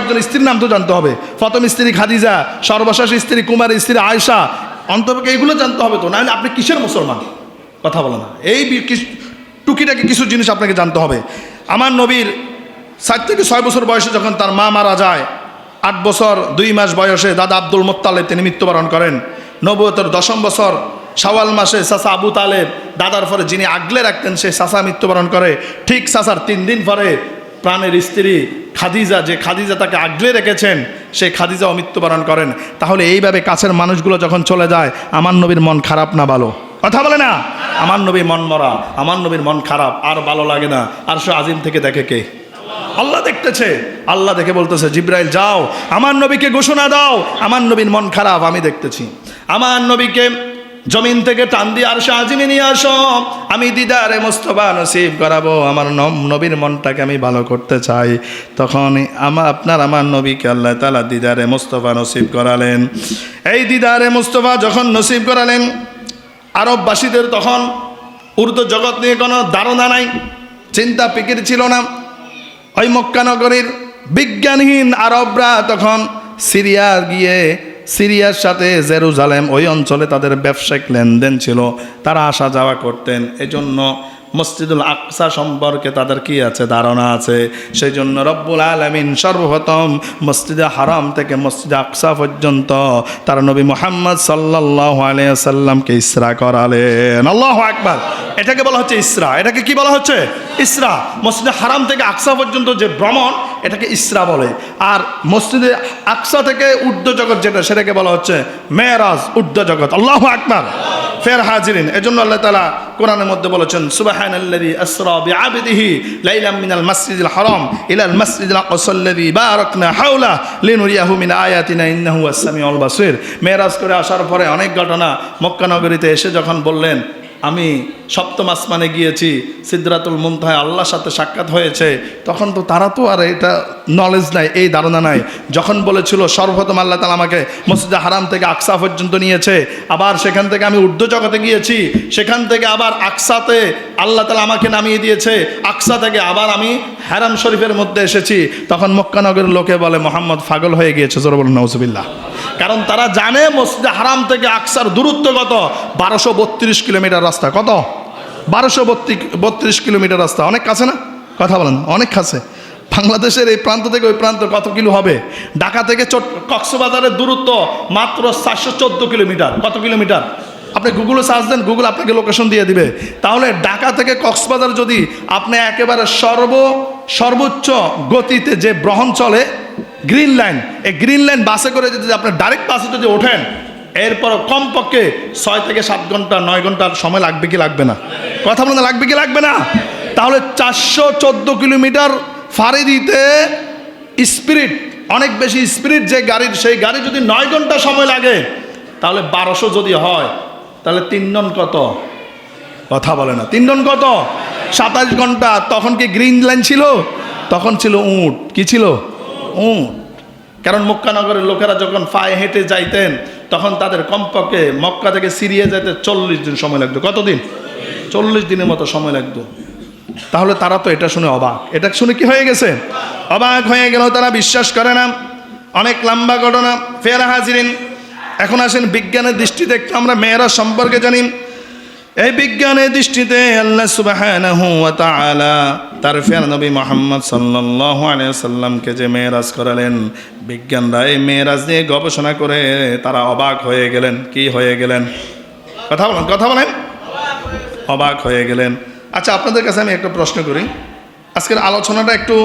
কয়েকজন স্ত্রীর নাম তো জানতে হবে। প্রথম স্ত্রী খাদিজা, সর্বশেষ স্ত্রী কুমারী স্ত্রী আয়েশা, অন্তপক্ষে এইগুলো জানতে হবে তো, নাহলে আপনি কিসের মুসলমান? কথা বলে না। এই টুকিটাকি কিছু জিনিস আপনাকে জানতে হবে। আমার নবীর 4 থেকে 6 বছর বয়সে যখন তার মা মারা যায়, 8 বছর 2 মাস বয়সে দাদা আব্দুল মুত্তালিব তিনি মৃত্যুবরণ করেন। নবুয়তের 10ম বছর শাওয়াল মাসে চাচা আবু তালেব, দাদার পরে যিনি আগলে রাখতেন, সেই চাচা মৃত্যুবরণ করে। ঠিক চাচার 3 দিন পরে প্রাণের স্ত্রী খাদিজা, যে খাদিজা তাকে আগলে রেখেছেন, সেই খাদিজাও মৃত্যুবরণ করেন। তাহলে এইভাবে কাছের মানুষগুলো যখন চলে যায়, আমার নবীর মন খারাপ না ভালো? কথা বলে না? আমার নবী মন মরা, আমার নবীর মন খারাপ, আর ভালো লাগে না। আর সে আজিম থেকে দেখে কে? আল্লাহ দেখতেছে। আল্লাহ দেখে বলতেছে, জিব্রাইল যাও আমার নবীকে ঘোষণা দাও, আমার নবীর মন খারাপ, আমি দেখতেছি। আমার নবীকে জমিন থেকে টান দিয়ে আর সে আজিমে নিয়ে আসো, আমি দিদারে মুস্তফা নসিব করাবো, আমার নবীর মনটাকে আমি ভালো করতে চাই। তখন আমার নবীকে আল্লাহ তাআলা দিদারে মুস্তফা নসিব করালেন। এই দিদারে মুস্তফা যখন নসিব করালেন, আরববাসীদের তখন উর্দু জগৎ নিয়ে কোনো ধারণা নাই, চিন্তা ফিকির ছিল না। ওই মক্কা নগরীর বিজ্ঞানহীন আরবরা তখন সিরিয়া গিয়ে, সিরিয়ার সাথে জেরুজালেম ওই অঞ্চলে তাদের ব্যবসায়িক লেনদেন ছিল, তারা আসা যাওয়া করতেন। এজন্য মসজিদুল আকসা সম্পর্কে তাদের কি আছে? ধারণা আছে। সেই জন্য রব্বুল আলামিন সর্বপ্রথম মসজিদে হারাম থেকে মসজিদে আকসা পর্যন্ত তার নবী মুহাম্মদ সাল্লাল্লাহু আলাইহি ওয়াসাল্লামকে ইসরা করালেন। আল্লাহু আকবার। এটাকে বলা হচ্ছে ইসরা। এটাকে কি বলা হচ্ছে? ইসরা। মসজিদে হারাম থেকে আকসা পর্যন্ত যে ভ্রমণ, এটাকে ইসরা বলে। আর মসজিদে আকসা থেকে ঊর্ধ্ব জগৎ যেটা, সেটাকে বলা হচ্ছে মেরাজ, ঊর্ধ্ব জগৎ। আল্লাহু আকবার। ফের হাজিরিন, এজন্য আল্লাহ তাআলা কোরআনের মধ্যে বলেছেন, সুবহানাল্লাযী আসরা বিআবদিহি লাইলাম মিনাল মাসজিদিল হারাম ইলাল মাসজিদিল আকসাল্লাযী বারাকনা হাওলা লিনুরিয়াহু মিন আয়াতিনা ইন্নাহু ওয়াস সামিউল বাসীর। মেরাজ করে আসার পরে অনেক ঘটনা, মক্কা নগরীতে এসে যখন বললেন, আমি 7ম আসমানে গিয়েছি, সিদরাতুল মুনতাহায় আল্লাহর সাথে সাক্ষাৎ হয়েছে, তখন তো তারা তো আর এটা নলেজ নাই, এই ধারণা নাই। যখন বলেছিল সর্বপ্রথম আল্লাহ তাআলা আমাকে মসজিদে হারাম থেকে আকসা পর্যন্ত নিয়েছে, আবার সেখান থেকে আমি ঊর্ধ্ব জগতে গিয়েছি, সেখান থেকে আবার আকসাতে আল্লাহ তাআলা আমাকে নামিয়ে দিয়েছে, আকসা থেকে আবার আমি হারাম শরীফের মধ্যে এসেছি, তখন মক্কা নগরের লোকে বলে মুহাম্মদ পাগল হয়ে গিয়েছে। জোরে বলুন নাউজুবিল্লাহ। কারণ তারা জানে মসজিদে হারাম থেকে আকসার দূরত্ব কত? 1232 কিলোমিটার রাস্তা। কত? 1232 কিলোমিটার রাস্তা। অনেক কাছে না? কথা বলেন, অনেক কাছে। বাংলাদেশের এই প্রান্ত থেকে ওই প্রান্ত কত কিলো হবে? ঢাকা থেকে কক্সবাজারের দূরত্ব মাত্র 414 কিলোমিটার। কত কিলোমিটার? আপনি গুগলে সার্চ দেন, গুগল আপনাকে লোকেশন দিয়ে দিবে। তাহলে ঢাকা থেকে কক্সবাজার যদি আপনি একেবারে সর্বোচ্চ গতিতে যে বহন চলে গ্রিন লাইন, এই গ্রিন লাইন বাসে করে যদি আপনি ডাইরেক্ট বাসে যদি ওঠেন, এরপর কমপক্ষে 6 থেকে 7 ঘন্টা 9 ঘন্টার সময় লাগবে কি লাগবে না? কথা বলতে লাগবে কি লাগবে না? তাহলে 414 কিলোমিটার ফাড়ি দিতে স্পিরিট, অনেক বেশি স্পিরিট যে গাড়ির, সেই গাড়ি যদি 9 ঘন্টা সময় লাগে, তাহলে 1200 যদি হয়, তাহলে 3 নং কত? কথা বলে না। 3 নং কত? 27 ঘন্টা। তখন কি গ্রিন লাইন ছিল? তখন ছিল উট। কি ছিল? উট। কারণ মক্কা নগরের লোকেরা যখন পায়ে হেঁটে যাইতেন, তখন তাদের কমপক্ষে মক্কা থেকে সিরিয়া যেতে 40 দিন সময় লাগতো। কতদিন? 40 দিনের মতো সময় লাগতো। তাহলে তারা তো এটা শুনে অবাক। এটা শুনে কি হয়ে গেছে? অবাক হয়ে গেল, তারা বিশ্বাস করে না। অনেক লম্বা ঘটনা। ফের হাজিরিন, এখন আসেন বিজ্ঞানের দৃষ্টিতে একটু আমরা মেয়েরাজ সম্পর্কে জানি। এই বিজ্ঞানের দৃষ্টিতে আল্লাহ সুবহানাহু ওয়া তাআলা তার প্রিয় নবী মুহাম্মদ সাল্লাল্লাহু আলাইহি ওয়াসাল্লামকে যে মেরাজ করালেন, বিজ্ঞানরা এই মেরাজ নিয়ে গবেষণা করে তারা অবাক হয়ে গেলেন। কি হয়ে গেলেন? কথা বলেন, কথা বলেন। অবাক হয়ে গেলেন। আচ্ছা, আপনাদের কাছে আমি একটা প্রশ্ন করি। আজকের আলোচনাটা একটু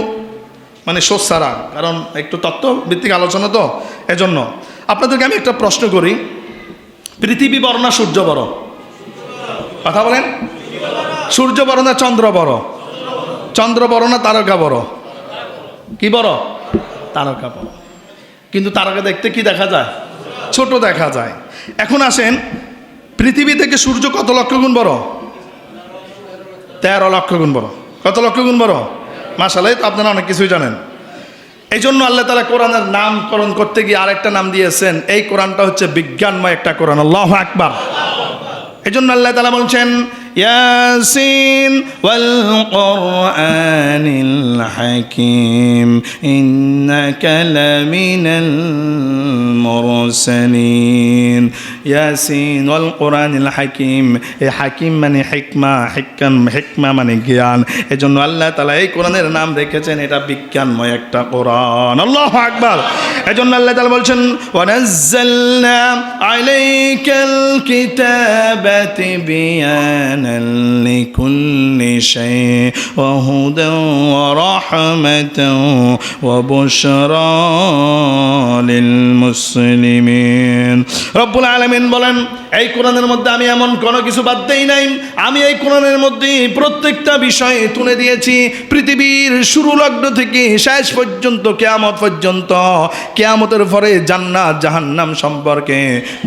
মানে সোচ্চারা, কারণ একটু তত্ত্বভিত্তিক আলোচনা তো, এজন্য আপনাদেরকে আমি একটা প্রশ্ন করি। পৃথিবী বড় না সূর্য বড়? কথা বলেন। সূর্য বড় না চন্দ্র বড়? চন্দ্র বড় না তারকা বড়? কি বড়? তারকা বড়। কিন্তু তারকা দেখতে কি দেখা যায়? ছোট দেখা যায়। এখন আসেন, পৃথিবী থেকে সূর্য কত লক্ষ গুণ বড়? 13 লক্ষ গুণ বড়। কত লক্ষ গুণ বড়? মাশাআল্লাহ, তো আপনারা অনেক কিছুই জানেন। এই জন্য আল্লাহ তাআলা কোরআনের নামকরণ করতে গিয়ে আরেকটা নাম দিয়েছেন। এই কোরআনটা হচ্ছে বিজ্ঞানময় একটা কোরআন। আল্লাহু আকবার। এই জন্য আল্লাহ তাআলা বলছেন, ইয়াসিন ওয়াল কুরআনিল হাকিম ইন্নাকা লামিনাল মুরসালিন। ইয়াসিন ওয়াল কুরআনিল হাকিম, এই হাকিম মানে হিকমা, হিকমা মানে জ্ঞান। এজন্য আল্লাহ তাআলা এই কোরআনের নাম রেখেছেন, এটা বিজ্ঞানময় একটা কোরআন। আল্লাহু আকবার। এজন্য আল্লাহ তাআলা বলছেন ওয়ানাজ্জালনা আলাইকাল কিতাবা তিবয়ানাল লিকুল্লি শাই ওয়া হুদান ওয়া রাহমাতান ওয়া বুশরা লিল মুসলিমিন। রব্বুল আলামিন বলেন এই কোরআনের মধ্যে আমি এমন কোনো কিছু বাদ দেই নাই। আমি এই কোরআনের মধ্যে প্রত্যেকটা বিষয় তুলে দিয়েছি, পৃথিবীর শুরু লগ্ন থেকে শেষ পর্যন্ত, কিয়ামত পর্যন্ত। কিয়ামতের পরে জান্নাত জাহান্নাম সম্পর্কে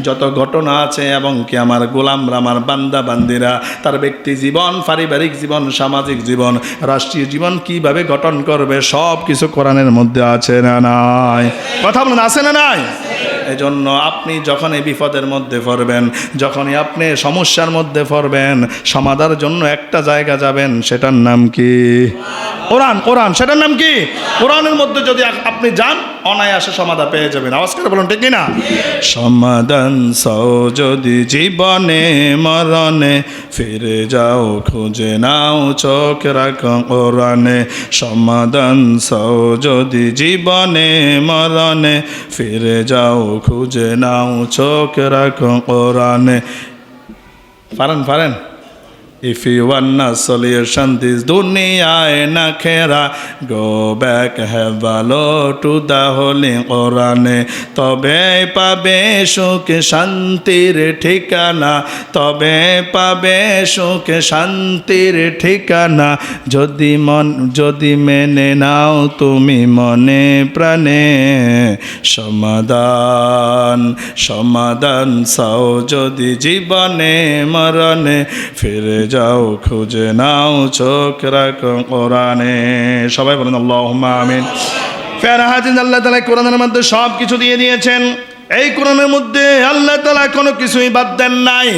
যত ঘটনা আছে, এবং কি আমার গোলামরা, আমার বান্দা বান্দিরা তার ব্যক্তি জীবন, পারিবারিক জীবন, সামাজিক জীবন, রাষ্ট্রীয় জীবন কিভাবে গঠন করবে, সব কিছু কোরআনের মধ্যে আছে না নাই? কথা বলেন, আছে না নাই? এজন্য আপনি যখনই বিপদের মধ্যে পড়বেন, যখনই আপনি সমস্যার মধ্যে পড়বেন, সমাধানের জন্য একটা জায়গা যাবেন, সেটার নাম কি? কোরআন। কোরআন, সেটার নাম কি? কোরআনের মধ্যে যদি আপনি যান, অনায়াসে সমাধান পেয়ে যাবেন। আওয়াজ করে বলুন, ঠিক কিনা? সমাধান চাও যদি জীবনে মরণে, ফিরে যাও খুঁজে নাও চোখ রাখো কোরআনে। সমাধান চাও যদি জীবনে মরণে, ফিরে যাও খুঁজে নাও চোখ রাখো কোরআনে। পারেন? If you wanna solution this dunya and akhirah, go back, have a look to the holy Quran. তবে পাবে সুখ শান্তির ঠিকানা, তবে পাবে সুখ শান্তির ঠিকানা, যদি মেনে নাও তুমি মনে প্রাণে। সমাধান চাও যদি জীবনে মরণে, ফিরে যাও খুঁজে নাও চোখ রাখো কোরআনে। সবাই বলেন আল্লাহুম্মা আমিন। প্যারা হাজির, আল্লাহ তাআলা কোরআনের মধ্যে সব কিছু দিয়ে দিয়েছেন। এই কোরআনের মধ্যে আল্লাহ তাআলা কোনো কিছুই বাদ দেন নাই।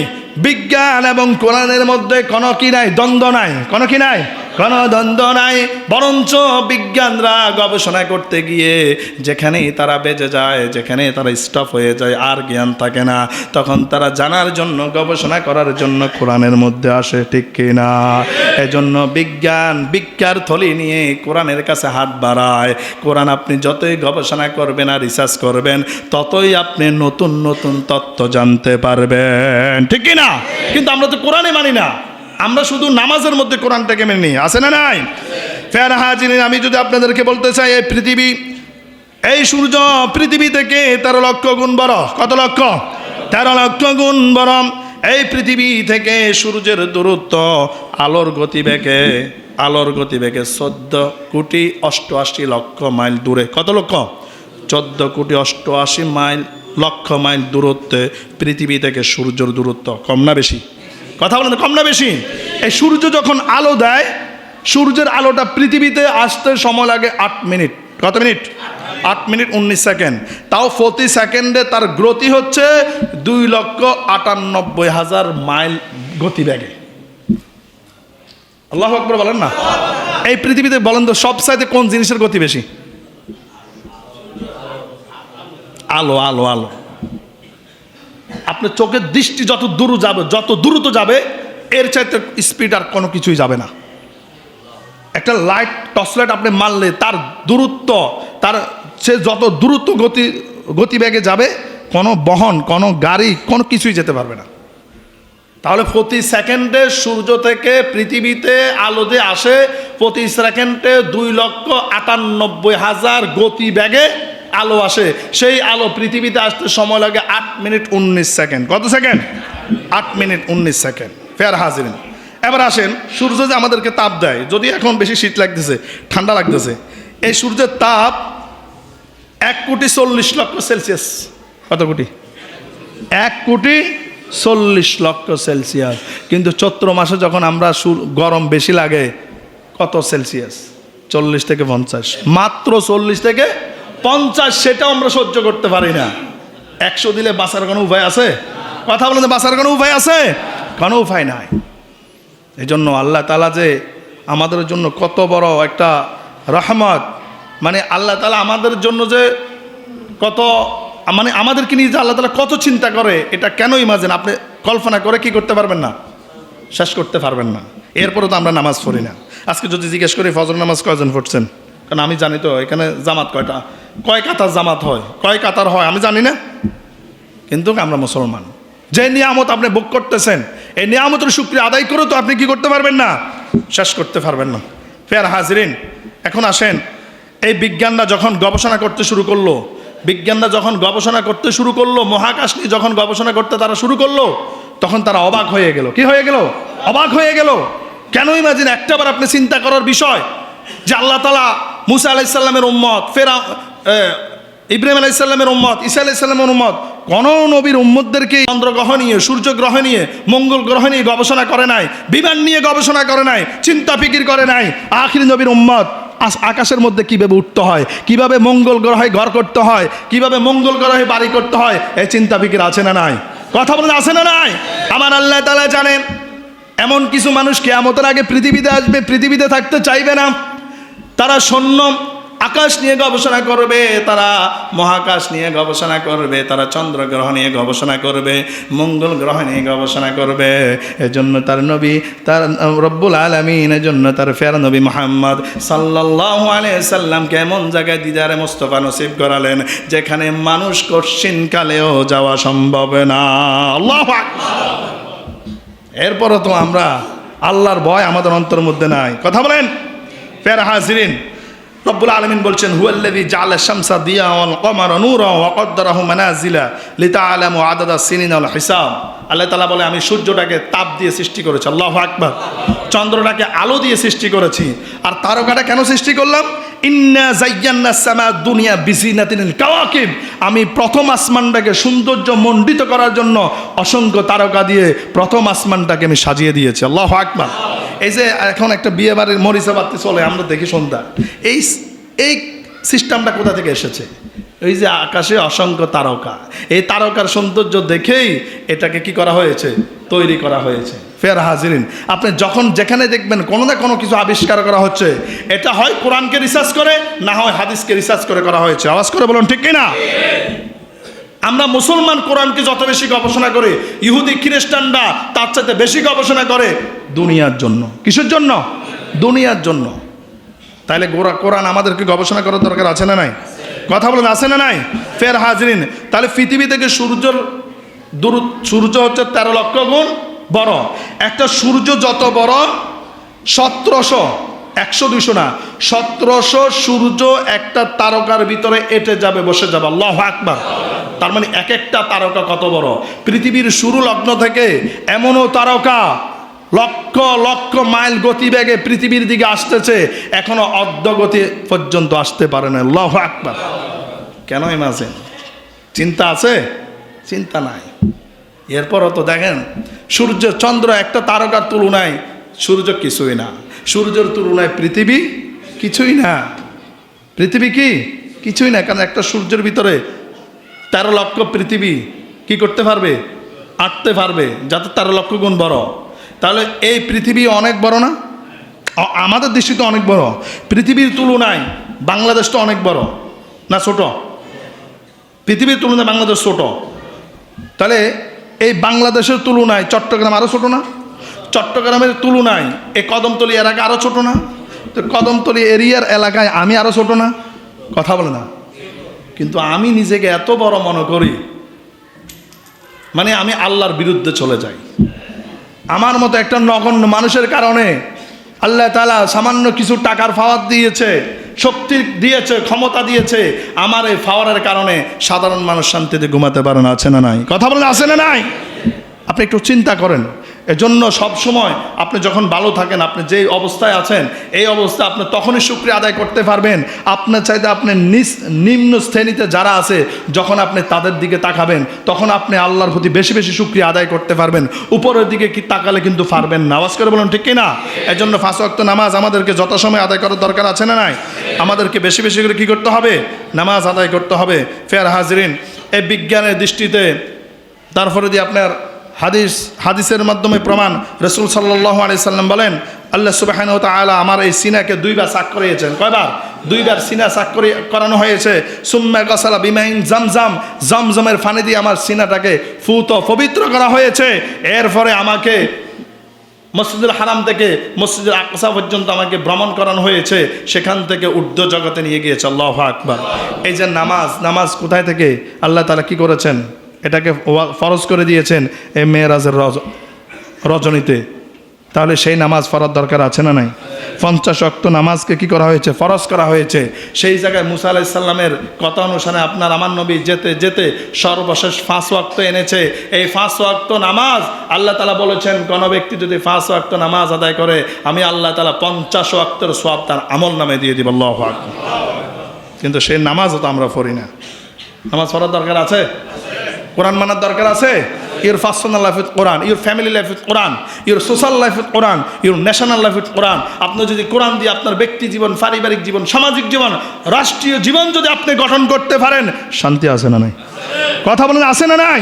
বিজ্ঞান এবং কোরআনের মধ্যে কোনো কি নাই? দ্বন্দ্ব নাই। কোনো কি নাই? কোনো দ্বন্দ্ব নাই। বরঞ্চ বিজ্ঞানরা গবেষণা করতে গিয়ে যেখানেই তারা বেজে যায়, যেখানে তারা স্টপ হয়ে যায়, আর জ্ঞান থাকে না, তখন তারা জানার জন্য, গবেষণা করার জন্য কোরআনের মধ্যে আসে, ঠিক কিনা? এজন্য বিজ্ঞার থলি নিয়ে কোরআনের কাছে হাত বাড়ায়। কোরআন আপনি যতই গবেষণা করবেন আর রিসার্চ করবেন, ততই আপনি নতুন নতুন তথ্য জানতে পারবেন, ঠিক কিনা? কিন্তু আমরা তো কোরআনে মানি না, আমরা শুধু নামাজের মধ্যে কোরআনটাকে মেনে নিই, আছে না নাই? প্যারা হাজিরিন, আমি যদি আপনাদেরকে বলতে চাই, এই পৃথিবী, এই সূর্য পৃথিবী থেকে 13 লক্ষ গুণ বড়। কত লক্ষ? 13 লক্ষ গুণ বড়। এই পৃথিবী থেকে সূর্যের দূরত্ব আলোর গতিবেগে 14,88,00,000 মাইল দূরে। কত লক্ষ? 14,88,00,000 মাইল দূরত্বে পৃথিবী থেকে সূর্যের দূরত্ব। কম না বেশি? কথা বলেন, কম না বেশি? এই সূর্য যখন আলো দেয়, সূর্যের আলোটা পৃথিবীতে আসতে সময় লাগে 8 মিনিট। কত মিনিট? 8 minute 19 second. তাও প্রতি সেকেন্ডে তার গতি হচ্ছে 2,98,000 মাইল গতিবেগে। আল্লাহু আকবার বলেন না। এই পৃথিবীতে বলেন তো সবচাইতে কোন জিনিসের গতি বেশি? আলো। আলো আলো আপনার চোখের দৃষ্টি যত দ্রুত যাবে, এর চাইতে স্পিড আর কোনো কিছুই যাবে না। একটা লাইট, টর্চ লাইট আপনি মারলে তার দূরত্ব, সে যত দ্রুত গতিবেগে যাবে, কোনো বহন, কোনো গাড়ি, কোনো কিছুই যেতে পারবে না। তাহলে প্রতি সেকেন্ডে সূর্য থেকে পৃথিবীতে আলো যে আসে, প্রতি সেকেন্ডে 2,98,000 গতিবেগে আলো আসে। সেই আলো পৃথিবীতে আসতে সময় লাগে 8 মিনিট 19 সেকেন্ড। কত সেকেন্ড? 8 minute 19 second. ফের হাজির, এবার আসেন, সূর্য যে আমাদেরকে তাপ দেয়, যদি এখন বেশি শীত লাগতেছে, ঠান্ডা লাগতেছে, এই সূর্যের তাপ 1,40,00,000 সেলসিয়াস। কত কোটি? 1,40,00,000 সেলসিয়াস। কিন্তু চৈত্র মাসে যখন আমরা গরম বেশি লাগে, কত সেলসিয়াস? 40 থেকে 50। মাত্র 40 থেকে 50, সেটাও আমরা সহ্য করতে পারি না। 100 দিলে বাঁচার কোনো উপায় আছে? কথা বলেন, বাঁচার কোনো উপায় আছে? কোনো উপায় নাই। এই জন্য আল্লাহ তাআলা যে আমাদের জন্য কত বড় একটা রহমত, মানে আল্লাহ তাআলা আমাদের জন্য যে কত, মানে আমাদেরকে নিয়ে যে আল্লাহ তাআলা কত চিন্তা করে, এটা কেন ইমাজিন আপনি কল্পনা করে কি করতে পারবেন না, শেষ করতে পারবেন না। এরপরে তো আমরা নামাজ পড়ি না। আজকে যদি জিজ্ঞেস করি ফজর নামাজ কয়জন পড়ছেন, কারণ আমি জানি তো এখানে জামাত কয়টা, কয় কাতার জামাত হয়, কয় কাতার হয় আমি জানি না, কিন্তু আমরা মুসলমান। যে নিয়ামত আপনি ভোগ করতেছেন, এই নিয়ামতের শুকরিয়া আদায় করে তো আপনি কি করতে পারবেন না, শেষ করতে পারবেন না। ফের হাজিরিন, এখন আসেন, এই বিজ্ঞানরা যখন গবেষণা করতে শুরু করলো, বিজ্ঞানরা যখন গবেষণা করতে শুরু করলো, মহাকাশ নিয়ে যখন গবেষণা করতে তারা শুরু করলো, তখন তারা অবাক হয়ে গেল। কি হয়ে গেল? অবাক হয়ে গেল। কেন ইমাজিন, একটাবার আপনি চিন্তা করার বিষয় যে আল্লাহ তাআলা মুসা আলাইহিস সালামের উম্মত, ইব্রাহিম আলাইহিস সালামের উম্মত, ঈসা আলাইহিস সালামের উম্মত, কোন নবীর উম্মতদেরকে চন্দ্রগ্রহ নিয়ে, সূর্যগ্রহ নিয়ে, মঙ্গল গ্রহ নিয়ে গবেষণা করে নাই, বিমান নিয়ে গবেষণা করে নাই, চিন্তা ফিকির করে নাই। আখির নবীর উম্মত আকাশের মধ্যে কিভাবে উঠতে হয়, কিভাবে মঙ্গল গ্রহে ঘর করতে হয়, কিভাবে মঙ্গল গ্রহে বাড়ি করতে হয়, এই চিন্তা ফিকির আছে না নাই? কথা বলেন, আছে না নাই? আমার আল্লাহ তাআলা জানেন এমন কিছু মানুষ কিয়ামতের আগে পৃথিবীতে আসবে, পৃথিবীতে থাকতে চাইবে না। তারা শূন্য আকাশ নিয়ে গবেষণা করবে, তারা মহাকাশ নিয়ে গবেষণা করবে, তারা চন্দ্রগ্রহ নিয়ে গবেষণা করবে, মঙ্গল গ্রহ নিয়ে গবেষণা করবে। এজন্য তার নবী, তার রব্বুল আলামিন এজন্য তার ফেরা নবী মুহাম্মদ সাল্লাল্লাহু আলাইহি সাল্লামকে এমন জায়গায় দিদারে মুস্তাফা নসিব করালেন যেখানে মানুষ কঠিন কালেও যাওয়া সম্ভব না। আল্লাহু আকবার। এরপরও তো আমরা আল্লাহর ভয় আমাদের অন্তরের মধ্যে নাই। কথা বলেন। ফের হাজিরিন, রব্বুল আলামিন বলছেন হুয়াল্লাযী জাআলা শামসা দিয়া ওয়াল কমারা নূরা ওয়া কদ্দারাহু মানাজিলা লিতাআলামু আদাদাস সিনিনা ওয়াল হিসাব। আল্লাহ তাআলা বলে আমি সূর্যটাকে তাপ দিয়ে সৃষ্টি করেছি, আল্লাহু আকবার, চন্দ্রটাকে আলো দিয়ে সৃষ্টি করেছি, আর তারকাটা কেন সৃষ্টি করলাম? ইন্না যায়্যানাস সামা দুনিয়া বিজিনাতিল কাওয়াকিব, আমি প্রথম আসমানটাকে সৌন্দর্য মণ্ডিত করার জন্য অসংখ্য তারকা দিয়ে প্রথম আসমানটাকে আমি সাজিয়ে দিয়েছি, আল্লাহু আকবার। এই যে এখন একটা বিয়ে বাড়ির মরিচা বাতি চলে, আমরা দেখি সন্ধ্যা, এই সিস্টেমটা কোথা থেকে এসেছে? এই যে আকাশে অসংখ্য তারকা, এই তারকার সৌন্দর্য দেখেই এটাকে কি করা হয়েছে? তৈরি করা হয়েছে। ফের হাজিরিন, আপনি যখন যেখানে দেখবেন কোনো না কোনো কিছু আবিষ্কার করা হচ্ছে, এটা হয় কোরআনকে রিসার্চ করে, না হয় হাদিসকে রিসার্চ করে করা হয়েছে। আওয়াজ করে বলুন ঠিক কিনা? আমরা মুসলমান কোরআনকে যত বেশি গবেষণা করে, ইহুদি খ্রিস্টানরা তার চাইতে বেশি গবেষণা করে দুনিয়ার জন্য। কিসের জন্য? দুনিয়ার জন্য। তাইলে কোরআন আমাদেরকে গবেষণা করার দরকার আছে না নাই? কথা বলেন, আছে না নাই? ফের হাজরিন, তাহলে পৃথিবী থেকে সূর্য হচ্ছে 13 লক্ষ গুণ বড়। একটা সূর্য যত বড় 1700, 100-200 না, 1700 সূর্য একটা তারকার ভিতরে এঁটে যাবে, বসে যাবে। আল্লাহু আকবার। তার মানে এক একটা তারকা কত বড়? পৃথিবীর শুরু লগ্ন থেকে এমনও তারকা লক্ষ লক্ষ মাইল গতিবেগে পৃথিবীর দিকে আসতেছে, এখনো অর্ধগতি পর্যন্ত আসতে পারে না। আল্লাহু আকবার। কেন ইমাজিন? চিন্তা আছে? চিন্তা নাই। এরপরও তো দেখেন সূর্য চন্দ্র একটা তারকার তুলনায় সূর্য কিছুই না, সূর্যের তুলনায় পৃথিবী কিছুই না। পৃথিবী কি কিছুই না, কারণ একটা সূর্যের ভিতরে 13 লক্ষ পৃথিবী কি করতে পারবে? আটতে পারবে, যাতে 13 লক্ষ গুণ বড়। তাহলে এই পৃথিবী অনেক বড় না? আমাদের দৃষ্টিতে অনেক বড়। পৃথিবীর তুলনায় বাংলাদেশটা অনেক বড় না ছোট? পৃথিবীর তুলনায় বাংলাদেশ ছোট। তাহলে এই বাংলাদেশের তুলনায় চট্টগ্রাম আরও ছোট না? চট্টগ্রামের তুলনায় এই কদমতলী এলাকা আরও ছোট না? তো কদমতলী এরিয়ার এলাকায় আমি আরও ছোট না? কথা বলে না। কিন্তু আমি নিজেকে এত বড় মনে করি, মানে আমি আল্লাহর বিরুদ্ধে চলে যাই। আমার মতো একটা নগণ্য মানুষের কারণে আল্লাহ তাআলা সামান্য কিছু টাকার ফাওয়ার দিয়েছে, শক্তি দিয়েছে, ক্ষমতা দিয়েছে। আমার এই ফাওয়ারের কারণে সাধারণ মানুষ শান্তিতে ঘুমাতে পারে না। আছে না নাই? কথা বলেন, আছে না নাই? আপনি একটু চিন্তা করেন। এজন্য সব সময় আপনি যখন ভালো থাকেন, আপনি যেই অবস্থায় আছেন, এই অবস্থায় আপনি তখনই শুকরিয়া আদায় করতে পারবেন। আপনার চাইতে আপনি নিম্ন শ্রেণীতে যারা আছে, যখন আপনি তাদের দিকে তাকাবেন, তখন আপনি আল্লাহর প্রতি বেশি বেশি শুকরিয়া আদায় করতে পারবেন। উপরের দিকে কি তাকালে কিন্তু পারবেন না। আওয়াজ করে বলুন ঠিক কিনা? এজন্য 5 ওয়াক্ত নামাজ আমাদেরকে যথাসময়ে আদায় করার দরকার আছে না নাই? আমাদেরকে বেশি বেশি করে কী করতে হবে? নামাজ আদায় করতে হবে। ফের হাজরিন, এই বিজ্ঞানের দৃষ্টিতে তারপরে দিয়ে আপনার হাদিসের মাধ্যমে প্রমাণ। রাসূল সাল্লাল্লাহু আলাইহি সাল্লাম বলেন, আল্লাহ সুবহানাহু ওয়া তাআলা আমার এই সিনাকে দুইবার সাক করিয়েছেন। কয়বার? দুইবার সিনা সাক করানো হয়েছে। সুম্মা গাসালা বিমাইন জামজাম, জামজামের পানি দিয়ে আমার সিনাটাকে ফুত পবিত্র করা হয়েছে। এরপরে আমাকে মসজিদুল হারাম থেকে মসজিদুল আকসা পর্যন্ত আমাকে ভ্রমণ করানো হয়েছে, সেখান থেকে ঊর্ধ্ব জগতে নিয়ে গিয়েছে। আল্লাহু আকবার। এই যে নামাজ কোথায় থেকে আল্লাহ তাআলা কি করেছেন? এটাকে ফরজ করে দিয়েছেন এই মেরাজের রজনীতে। তাহলে সেই নামাজ ফরজ দরকার আছে না নাই? 50 ওয়াক্ত নামাজকে কি করা হয়েছে? ফরজ করা হয়েছে। সেই জায়গায় মুসা আলাইহিস সালামের কথা অনুসারে আপনার আমার নবী যেতে যেতে সর্বশেষ 5 ওয়াক্ত এনেছে। এই 5 ওয়াক্ত নামাজ আল্লাহ তাআলা বলেছেন, কোন ব্যক্তি যদি 5 ওয়াক্ত নামাজ আদায় করে আমি আল্লাহ তাআলা 50 ওয়াক্তের সওয়াব তার আমল নামে দিয়ে দিব। আল্লাহু আকবার। কিন্তু সেই নামাজও তো আমরা পড়ি না। নামাজ পড়ার দরকার আছে? কোরআন মানার দরকার আছে? Your personal life with Quran, your family life with Quran, your social life with Quran, your national life with Quran. আপনি যদি কোরআন দিয়ে আপনার ব্যক্তি জীবন, পারিবারিক জীবন, সামাজিক জীবন, রাষ্ট্রীয় জীবন যদি আপনি গঠন করতে পারেন, শান্তি আছে না নাই? কথা বলেন, আছে না নাই?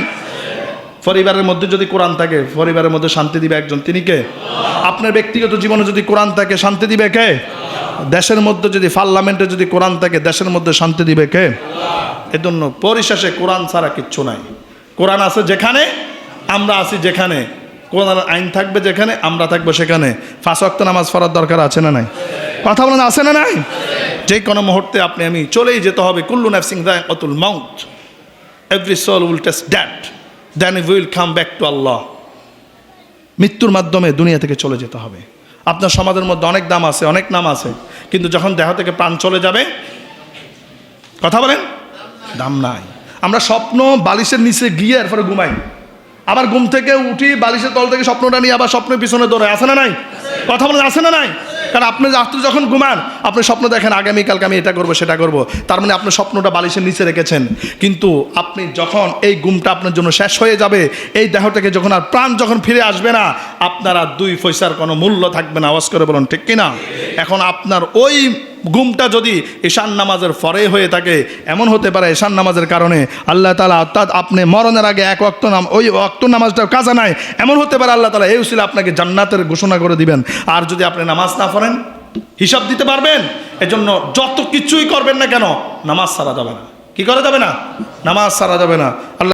পরিবারের মধ্যে যদি কোরআন থাকে, পরিবারের মধ্যে শান্তি দিবে একজন, তিনি কে? আপনার ব্যক্তিগত জীবনে যদি কোরআন থাকে, শান্তি দিবে কে? দেশের মধ্যে যদি, পার্লামেন্টে যদি কোরআন থাকে, দেশের মধ্যে শান্তি দিবে কে? এজন্য পরিশেষে কোরআন ছাড়া কিচ্ছু নাই। কোরআন আছে যেখানে, আমরা আছি যেখানে, কোরআন আইন থাকবে যেখানে, আমরা থাকবো সেখানে। 5 ওয়াক্ত নামাজ পড়ার দরকার আছে না নাই? কথা বলেন, আছে না নাই? যে কোনো মুহূর্তে আপনি আমি চলেই যেতে হবে। কুল্লু নাফসিন যায়কাতুল মাউত, every soul will taste that, then we will come back to Allah. মৃত্যুর মাধ্যমে দুনিয়া থেকে চলে যেতে হবে। আপনার সমাজের মধ্যে অনেক দাম আছে, অনেক নাম আছে, কিন্তু যখন দেহ থেকে প্রাণ চলে যাবে, কথা বলেন, দাম নাই। আমরা স্বপ্ন বালিশের নিচে গিয়ে এরপরে ঘুমাই, আবার ঘুম থেকে উঠি বালিশের তল থেকে স্বপ্নটা নিয়ে আবার স্বপ্নের পিছনে দৌড়ে। আছে না নাই? কথা বলেন, আছে না নাই? কারণ আপনি রাত্রে যখন ঘুমান আপনি স্বপ্ন দেখেন আগামীকালকে আমি এটা করবো সেটা করবো, তার মানে আপনি স্বপ্নটা বালিশের নিচে রেখেছেন। কিন্তু আপনি যখন এই ঘুমটা আপনার জন্য শেষ হয়ে যাবে, এই দেহ থেকে যখন আর প্রাণ যখন ফিরে আসবে না, আপনার আর 2 পয়সার কোনো মূল্য থাকবে না। আওয়াজ করে বলুন ঠিক কিনা? এখন আপনার ওই ঘুমটা যদি ঈশান নামাজের পরে হয়ে থাকে, এমন হতে পারে ঈশান নামাজের কারণে আল্লাহ তাআলা, অর্থাৎ আপনি মরণের আগে 1 ওয়াক্ত ওই ওয়াক্ত নামাজটা কাজা নাই, এমন হতে পারে আল্লাহ তাআলা এই উসিলা আপনাকে জান্নাতের ঘোষণা করে দিবেন। আর যদি আপনি নামাজ না পড়েন, হিসাব দিতে পারবেন? এজন্য যত কিছুই করবেন না কেন, নামাজ ছাড়া যাবে না। কি করা যাবে না? নামাজ ছাড়া যাবে না। আল্লাহ